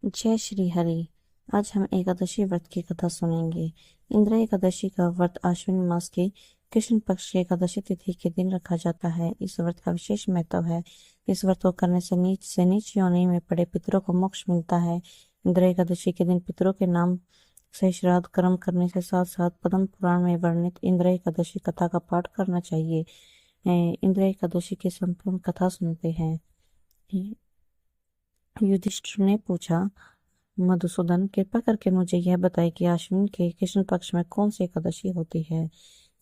जय श्री हरि। आज हम एकादशी व्रत की कथा सुनेंगे। इंद्र एकादशी का व्रत आश्विन मास के कृष्ण पक्ष की एकादशी तिथि के दिन रखा जाता है। इस व्रत का विशेष महत्व है। इस व्रत को करने से नीच योनि में पड़े पितरों को मोक्ष मिलता है। इंद्र एकादशी के दिन पितरों के नाम से श्राद्ध कर्म करने से साथ साथ पद्म पुराण में वर्णित इंद्र एकादशी कथा का पाठ करना चाहिए। इंद्र एकादशी की संपूर्ण कथा सुनते हैं। युधिष्ठिर ने पूछा, मधुसूदन, कृपा करके मुझे यह बताए कि आश्विन के कृष्ण पक्ष में कौन सी एकादशी होती है।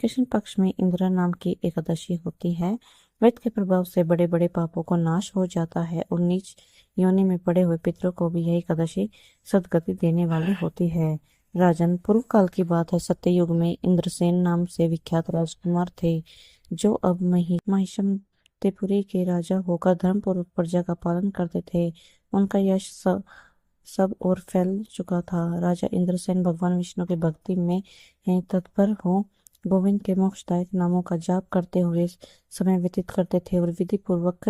कृष्ण पक्ष में इंद्र नाम की एकादशी होती है। व्रत के प्रभाव से बड़े बड़े पापों को नाश हो जाता है और नीच योनि में पड़े हुए पितरों को भी यह एकादशी सद्गति देने वाली होती है। राजन, पूर्व काल की बात है। सत्ययुग में इंद्रसेन नाम से विख्यात राजकुमार थे, जो अब महिषमतिपुरी के राजा होकर धर्मपूर्वक प्रजा का पालन करते थे। उनका यश सब और फैल चुका था। राजा इंद्रसेन भगवान विष्णु की भक्ति में तत्पर हो गोविंद के मोक्षदायक नामों का जाप करते हुए समय व्यतीत करते थे और विधि पूर्वक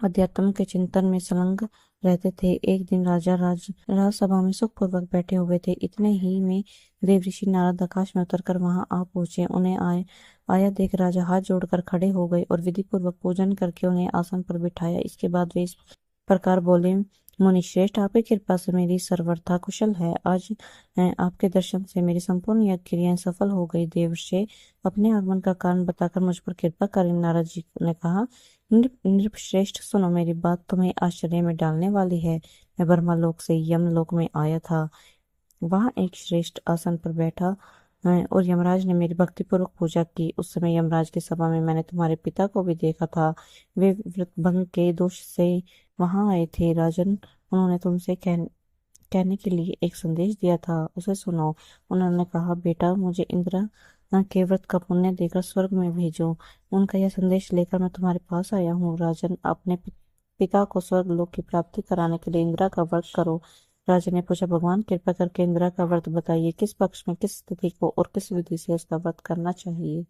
अध्यात्म के चिंतन में संलग्न रहते थे। एक दिन राजा राजसभा में सुखपूर्वक बैठे हुए थे। इतने ही में देव ऋषि नारद आकाश में उतरकर वहां आ पहुंचे। उन्हें आया देख राजा हाथ जोड़कर खड़े हो गए और विधि पूर्वक पूजन करके उन्हें आसन पर बिठाया। इसके बाद वे इस प्रकार बोले, मुनि श्रेष्ठ, आपकी कृपा से मेरी सर्वथा कुशल है। आज आपके दर्शन से मेरी संपूर्ण यज्ञ क्रियाएं सफल हो गई। देवर्षि अपने आगमन का कारण बताकर मुझ पर कृपा करें। नारद जी ने कहा, नृप श्रेष्ठ, सुनो, मेरी बात तुम्हें आश्चर्य में डालने वाली है। मैं ब्रह्मलोक से यमलोक में आया था। वहां एक श्रेष्ठ आसन पर बैठा और यमराज ने मेरी भक्तिपूर्वक पूजा की। उस समय यमराज की सभा में मैंने तुम्हारे पिता को भी देखा था। वे व्रत भंग के दोष से वहां आए थे। राजन, उन्होंने तुमसे कहने के लिए एक संदेश दिया था, उसे सुनो। उन्होंने कहा, बेटा, मुझे इंद्र के व्रत का पुण्य देकर स्वर्ग में भेजो। उनका यह संदेश लेकर मैं तुम्हारे पास आया हूँ। राजन, अपने पिता को स्वर्ग लोक की प्राप्ति कराने के लिए इंद्रा का व्रत करो। राजा ने पूछा, भगवान, कृपा करके इंद्रा का व्रत बताइए। किस पक्ष में, किस तिथि को और किस विधि से इसका व्रत करना चाहिए।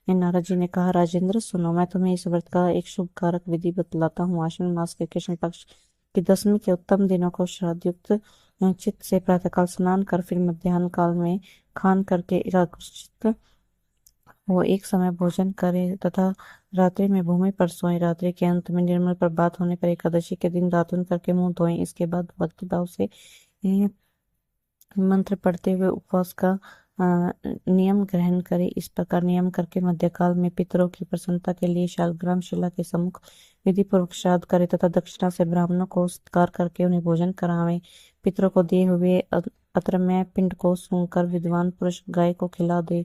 नारद जी ने कहा, राजेंद्र, सुनो, मैं तुम्हें इस व्रत का एक शुभ कारक विधि बतलाता हूँ। आश्विन मास के कृष्ण पक्ष की दशमी के उत्तम दिनों को श्राद्धयुक्त चित्त से प्रातःकाल स्नान कर फिर मध्याह्न काल में खान करके एकाग्रचित्त वो एक समय भोजन करे तथा रात्रि में भूमि पर सोए। रात्रि के अंत में निर्मल प्रभात होने पर एकादशी के दिन दातुन करके मुंह धोएं। इसके बाद भक्ति भाव से मंत्र पढ़ते हुए उपवास का नियम ग्रहण करें। इस प्रकार नियम करके मध्यकाल में पितरों की प्रसन्नता के लिए शालग्राम शिला के सम्मुख विधि पूर्वक श्राद्ध करे तथा दक्षिणा से ब्राह्मणों को सत्कार करके उन्हें भोजन करावें। पितरों को दिए हुए अत्रमय पिंड को सूंघकर विद्वान पुरुष गाय को खिला दे।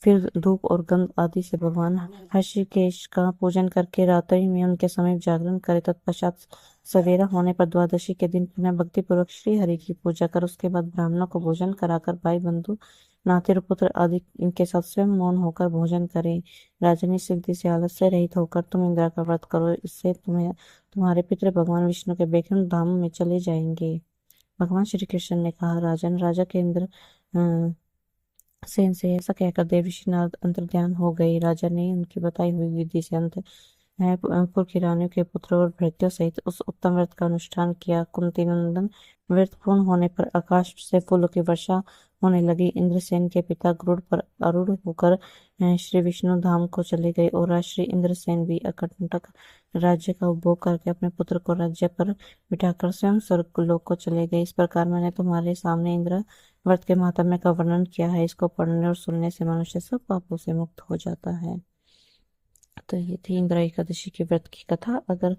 फिर धूप और गंध आदि से भगवान हृषिकेश का पूजन करके रात्रि में उनके समीप जागरण करे। तत्पश्चात सवेरा होने पर द्वादशी के दिन पुनः भक्ति पूर्वक श्री हरि की पूजा कर उसके बाद ब्राह्मणों को भोजन कराकर भाई बंधु नाते पुत्र आदि इनके साथ स्वयं मौन होकर भोजन करें। राजनी सिद्धि से आलस्य से रहित होकर तुम इंद्रा का व्रत करो। इससे तुम्हारे पितृ भगवान विष्णु के वैकुंठ धाम में चले जाएंगे। भगवान श्री कृष्ण ने कहा, राजन, राजा के इंद्र सेन से ऐसा कहकर देव ऋषि नारद अंतर्ध्यान हो गए। राजा ने उनकी बताई हुई विधि से पुर की रानियों के पुत्र और भृत्यों सहित उस उत्तम व्रत का अनुष्ठान किया। कुंती नंदन व्रत पूर्ण होने पर आकाश से फूलों की वर्षा होने लगी। इंद्रसेन के पिता गरुड़ पर आरूढ़ होकर श्री विष्णु धाम को चले गए और श्री इंद्रसेन भी अकंटक राज्य का उपभोग करके अपने पुत्र को राज्य पर बिठाकर स्वयं स्वर्ग लोक को चले गए। इस प्रकार मैंने तुम्हारे सामने इंद्र व्रत के महात्म्य का वर्णन किया है। इसको पढ़ने और सुनने से मनुष्य सब पापों से मुक्त हो जाता है। तो ये थी इंद्र एकादशी के व्रत की कथा। अगर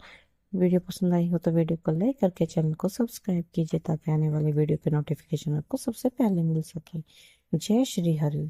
वीडियो पसंद आई हो तो वीडियो को लाइक करके चैनल को सब्सक्राइब कीजिए ताकि आने वाले वीडियो के नोटिफिकेशन आपको सबसे पहले मिल सके। जय श्री हरि।